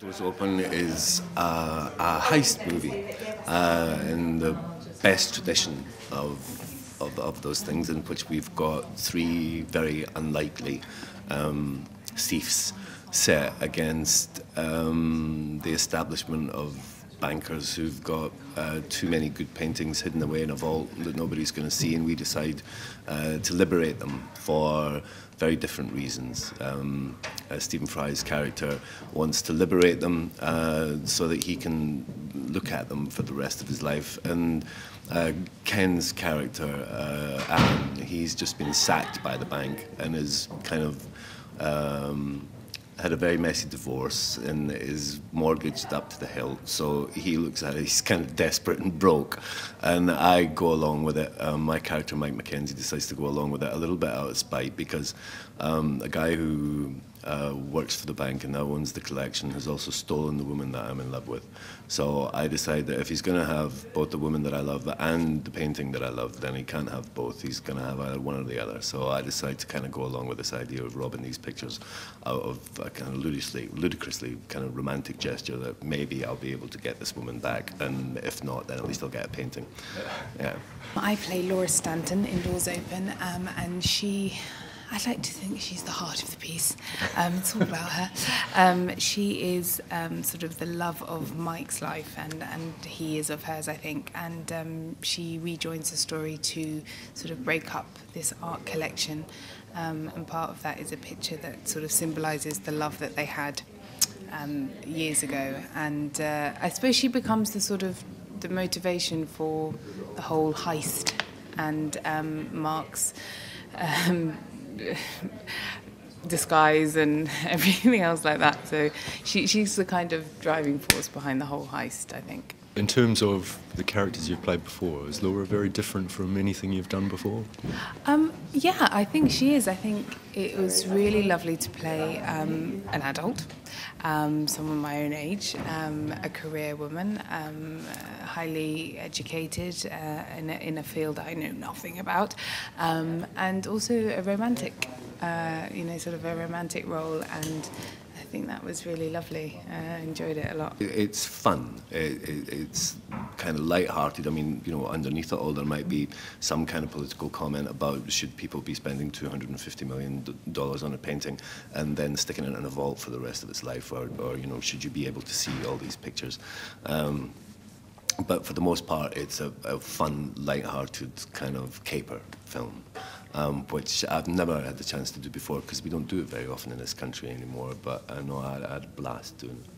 Doors Open is a heist movie in the best tradition of those things, in which we've got three very unlikely thieves set against the establishment of bankers who've got too many good paintings hidden away in a vault that nobody's going to see, and we decide to liberate them for very different reasons. Stephen Fry's character wants to liberate them so that he can look at them for the rest of his life, and Ken's character, Alan, he's just been sacked by the bank and is kind of had a very messy divorce and is mortgaged up to the hilt. So he looks at it, he's kind of desperate and broke. And I go along with it. My character, Mike McKenzie, decides to go along with it a little bit out of spite, because a guy who works for the bank and now owns the collection has also stolen the woman that I'm in love with. So I decide that if he's going to have both the woman that I love and the painting that I love, then he can't have both. He's going to have either one or the other. So I decide to kind of go along with this idea of robbing these pictures out of a kind of ludicrously kind of romantic gesture that maybe I'll be able to get this woman back, and if not, then at least I'll get a painting. Yeah. I play Laura Stanton in Doors Open, and I'd like to think she's the heart of the piece. It's all about her. She is sort of the love of Mike's life, and he is of hers, I think. And she rejoins the story to sort of break up this art collection. And part of that is a picture that sort of symbolises the love that they had years ago. And I suppose she becomes the motivation for the whole heist and Mark's disguise and everything else like that. So she's the kind of driving force behind the whole heist, I think. In terms of the characters you've played before, is Laura very different from anything you've done before? Yeah, I think she is. I think it was really lovely to play an adult, someone my own age, a career woman, highly educated in a field that I know nothing about, and also a romantic, sort of a romantic role, and I think that was really lovely. I enjoyed it a lot. It's fun. It's kind of light-hearted. I mean, underneath it all, there might be some kind of political comment about should people be spending $250 million on a painting and then sticking it in a vault for the rest of its life, or should you be able to see all these pictures? But for the most part, it's a fun, light-hearted kind of caper film, which I've never had the chance to do before, because we don't do it very often in this country anymore, but I know I had a blast doing it.